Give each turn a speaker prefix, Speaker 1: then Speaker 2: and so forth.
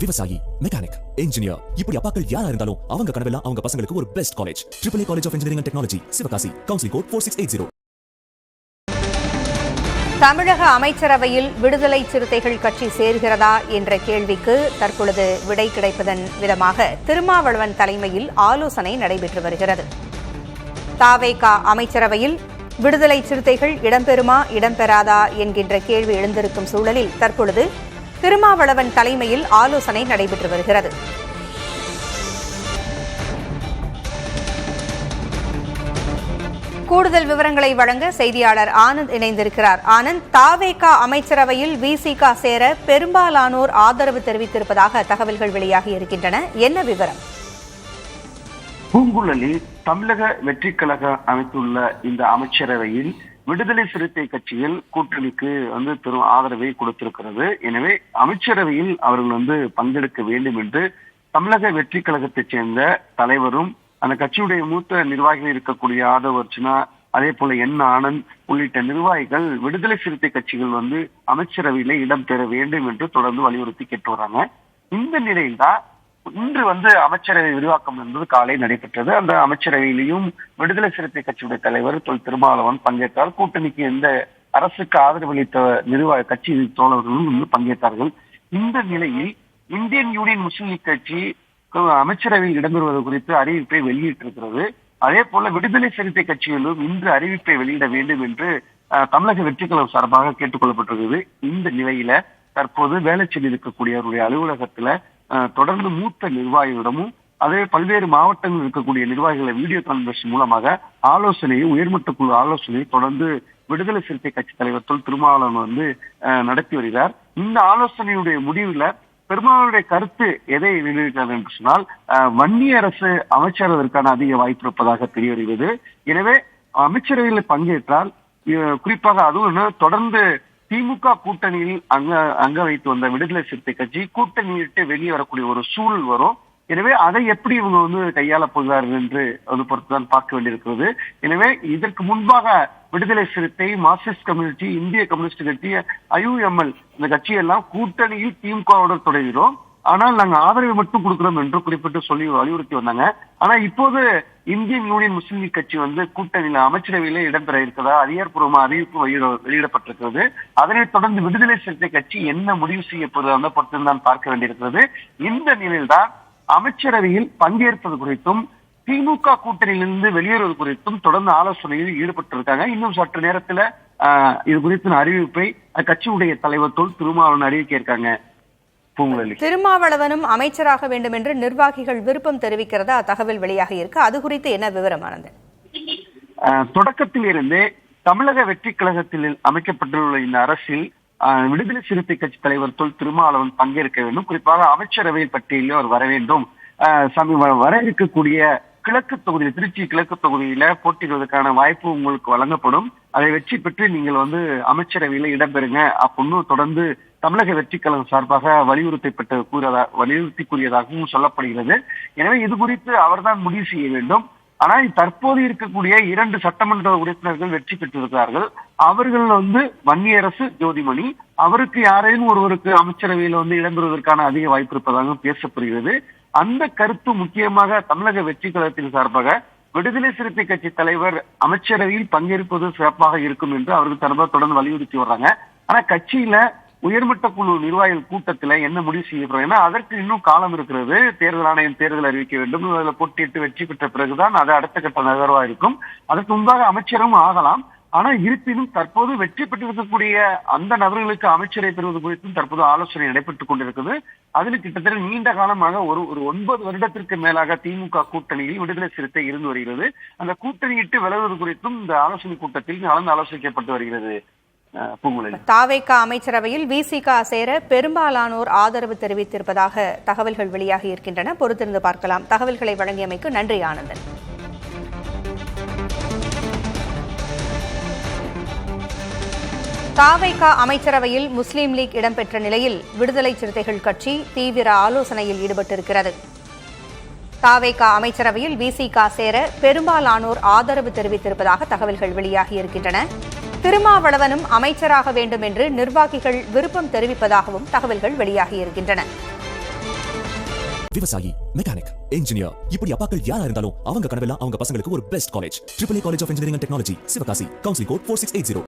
Speaker 1: விவசாயி, mechanic, engineer, இப்படி அப்பாக்கள் யாரா இருந்தாலும் அவங்க கனவெல்லாம் அவங்க பசங்களுக்கு ஒரு best college. AAA college of engineering and technology, Sivakasi. Counselling code 4680.
Speaker 2: தமிழக அமைச்சரவையில் விடுதலை சிறுத்தைகள் கட்சி சேர்கிறதா என்ற கேள்விக்கு தற்பொழுது விடை கிடைப்பதன் விதமாக திருமாவளவன் தலைமையில் ஆலோசனை நடைபெற்று வருகிறது. தவேக அமைச்சரவையில் விடுதலை சிறுத்தைகள் இடம்பெறுமா இடம்பெறாதா என்கின்ற கேள்வி எழுந்திருக்கும் சூழலில் தற்பொழுது திருமாவளவன் தலைமையில் ஆலோசனை நடைபெற்று வருகிறது. கூடுதல் விவரங்களை வழங்க செய்தியாளர் ஆனந்த் இணைந்திருக்கிறார். ஆனந்த், தவேக அமைச்சரவையில் விசிக சேர பெரும்பாலானோர் ஆதரவு தெரிவித்திருப்பதாக தகவல்கள் வெளியாகி இருக்கின்றன. என்ன விவரம்?
Speaker 3: பூங்குழலில் தமிழக வெற்றி கழகம் அமைத்துள்ள இந்த அமைச்சரவையில் விடுதலை சிறுத்தை கட்சியில் கூட்டணிக்கு பெரும் ஆதரவை கொடுத்திருக்கிறது. எனவே அமைச்சரவையில் அவர்கள் பங்கெடுக்க வேண்டும் என்று தமிழக வெற்றி கழகத்தைச் சேர்ந்த தலைவரும் அந்த கட்சியுடைய மூத்த நிர்வாகிகள் இருக்கக்கூடிய ஆதவ் அர்ச்சனா, அதே போல ஆனந்த் உள்ளிட்ட நிர்வாகிகள் விடுதலை சிறுத்தை கட்சிகள் அமைச்சரவையில இடம்பெற வேண்டும் என்று தொடர்ந்து வலியுறுத்தி கேட்டு வராங்க. இந்த நிலையில்தான் இன்று அமைச்சரவை விரிவாக்கம் என்பது காலை நடைபெற்றது. அந்த அமைச்சரவையிலையும் விடுதலை சிறுத்தை கட்சியுடைய தலைவர் திருமாவளவன் பங்கேற்றார். கூட்டணிக்கு எந்த அரசுக்கு ஆதரவளித்த கட்சி தோழர்களும் பங்கேற்றார்கள். இந்த நிலையில் இந்தியன் யூனியன் முஸ்லிம் லீக் கட்சி அமைச்சரவையில் இடம்பெறுவது குறித்து அறிவிப்பை வெளியிட்டிருக்கிறது. அதே போல விடுதலை சிறுத்தை கட்சிகளும் இன்று அறிவிப்பை வெளியிட வேண்டும் என்று தமிழக வெற்றி கழகம் சார்பாக கேட்டுக் கொள்ளப்பட்டிருக்கிறது. இந்த நிலையில தற்போது வேளச்சேரியில் இருக்கக்கூடியவருடைய அலுவலகத்துல தொடர்ந்து மூத்த நிர்வாகிகளிடமும் அதே பல்வேறு மாவட்டங்களில் இருக்கக்கூடிய நிர்வாகிகளை வீடியோ கான்பரன்ஸ் மூலமாக உயர்மட்ட குழு ஆலோசனையை தொடர்ந்து விடுதலை சிறுத்தை கட்சி தலைவர் திருமாவளவன் நடத்தி வருகிறார். இந்த ஆலோசனையுடைய முடிவுல பெரும்பாலுடைய கருத்து எதை வெளியிடுகிறது என்று சொன்னால், வன்னிய அரசு அமைச்சரதற்கான அதிக வாய்ப்பு இருப்பதாக தெரிய வருகிறது. எனவே அமைச்சரவையில் பங்கேற்றால் குறிப்பாக அதுவும் தொடர்ந்து திமுக கூட்டணியில் அங்க வைத்து வந்த விடுதலை சிறுத்தை கட்சி கூட்டணியிட்டு வெளியே வரக்கூடிய ஒரு சூழல் வரும். எனவே அதை எப்படி இவங்க கையாள போகிறார்கள் என்று அது பொறுத்துதான் பார்க்க வேண்டியிருக்கிறது. எனவே இதற்கு முன்பாக விடுதலை சிறுத்தை, மார்க்சிஸ்ட் கம்யூனிஸ்ட், இந்திய கம்யூனிஸ்ட் கட்சி, IUML இந்த கட்சியெல்லாம் கூட்டணியில் திமுகவுடன் தொடர்கிறோம், ஆனால் நாங்க ஆதரவு மட்டும் கொடுக்கிறோம் என்று குறிப்பிட்டு சொல்லி வலியுறுத்தி வந்தாங்க. ஆனா இப்போது இந்தியன் யூனியன் முஸ்லிம் லீக் கட்சி கூட்டணியில அமைச்சரவையில இடம்பெற இருக்கிறதா அதிகாரப்பூர்வமா அறிவிப்பு வெளியிடப்பட்டிருக்கிறது. அதனைத் தொடர்ந்து விடுதலை சிறுத்தை கட்சி என்ன முடிவு செய்ய போறது பொறுத்துதான் பார்க்க வேண்டியிருக்கிறது. இந்த நிலையில்தான் அமைச்சரவையில் பங்கேற்பது குறித்தும் திமுக கூட்டணியிலிருந்து வெளியேறுவது குறித்தும் தொடர்ந்து ஆலோசனையில் ஈடுபட்டிருக்காங்க. இன்னும் சற்று நேரத்துல இது குறித்த அறிவிப்பை கட்சியுடைய தலைவர் திருமாவளவன் அறிவிக்க இருக்காங்க.
Speaker 2: திருமாவளவனும் அமைச்சராக வேண்டும் என்று நிர்வாகிகள் விருப்பம் தெரிவிக்கிறதா தகவல் வெளியாக இருக்கு. அது குறித்து என்ன விவரம் ஆனந்தன்?
Speaker 3: தொடக்கத்தில் இருந்தே தமிழக வெற்றி கழகத்தில் அமைக்கப்பட்டுள்ள இந்த அரசில் விடுதலை சிறுத்தை கட்சி தலைவர் திருமாவளவன் பங்கேற்க வேண்டும். குறிப்பாக அமைச்சரவை பட்டியலில் அவர் வர வேண்டும். வர இருக்கக்கூடிய கிழக்கு தொகுதியில், திருச்சி கிழக்கு தொகுதியில போட்டியிடுவதற்கான வாய்ப்பு உங்களுக்கு வழங்கப்படும். அதை வெற்றி பெற்று நீங்கள் அமைச்சரவையில இடம்பெறுங்க அப்படின்னு தொடர்ந்து தமிழக வெற்றி கழகம் சார்பாக வலியுறுத்தி கூறியதாகவும் சொல்லப்படுகிறது. எனவே இது குறித்து அவர்தான் முடிவு செய்ய வேண்டும். ஆனால் தற்போது இருக்கக்கூடிய 2 சட்டமன்ற உறுப்பினர்கள் வெற்றி பெற்றிருக்கிறார்கள். அவர்கள் வன்னியரசு ஜோதிமணி, அவருக்கு யாரேனும் ஒருவருக்கு அமைச்சரவையில் இடம்பெறுவதற்கான அதிக வாய்ப்பு இருப்பதாக பேசப்படுகிறது. அந்த கருத்து முக்கியமாக தமிழக வெற்றி கழகத்தின் சார்பாக விடுதலை சிறுத்தை கட்சி தலைவர் அமைச்சரவையில் பங்கேற்பது சிறப்பாக இருக்கும் என்று அவர்கள் சார்பாக தொடர்ந்து வலியுறுத்தி வர்றாங்க. ஆனா கட்சியில உயர்மட்ட குழு நிர்வாகிகள் கூட்டத்துல என்ன முடிவு செய்யப்படுறாங்க, அதற்கு இன்னும் காலம் இருக்கிறது. தேர்தல் ஆணையம் தேர்தல் அறிவிக்க வேண்டும். அதில் போட்டியிட்டு வெற்றி பெற்ற பிறகுதான் அது அடுத்த கட்ட நகர்வா இருக்கும். அதற்கு முன்பாக அமைச்சரும் ஆகலாம். ஆனா இருப்பினும் தற்போது வெற்றி பெற்றிருக்கக்கூடிய அந்த நபர்களுக்கு அமைச்சரை பெறுவது குறித்தும் தற்போது ஆலோசனை நடைபெற்றுக் கொண்டிருக்கிறது. அதில் கிட்டத்தட்ட நீண்ட காலமாக ஒரு 9 வருடத்திற்கு மேலாக திமுக கூட்டணியில் விடுதலை சிறுத்தை இருந்து வருகிறது. அந்த கூட்டணியிட்டு விலகுவது குறித்தும் இந்த ஆலோசனை கூட்டத்தில் கலந்து ஆலோசிக்கப்பட்டு வருகிறது.
Speaker 2: தவேக அமைச்சரவையில் விசிக சேர பெரும்பாலானோர் ஆதரவு தெரிவித்திருப்பதாக தகவல்கள் வெளியாகி இருக்கின்றன. பொறுத்திருந்து பார்க்கலாம். தகவல்களை வழங்கியமைக்கு நன்றி ஆனந்தன். தவேக அமைச்சரவையில் முஸ்லீம் லீக் இடம்பெற்ற நிலையில் விடுதலை சிறுத்தைகள் கட்சி தீவிர ஆலோசனையில் ஈடுபட்டிருக்கிறது. தவேக அமைச்சரவையில் விசிக சேர பெரும்பாலானோர் ஆதரவு தெரிவித்திருப்பதாக தகவல்கள் வெளியாகி இருக்கின்றன. திருமாவளவனும் அமைச்சராக வேண்டும் என்று நிர்வாகிகள் விருப்பம் தெரிவிப்பதாகவும் தகவல்கள் வெளியாகி இருக்கின்றன.
Speaker 1: விவசாயி, மெக்கானிக், இன்ஜினியர், இப்படி அப்பாக்கள் யாரா இருந்தாலும் அவங்க கனவெல்லாம் அவங்க பசங்களுக்கு ஒரு best college. AAA college of engineering and technology, Sivakasi. Counselling code 4680.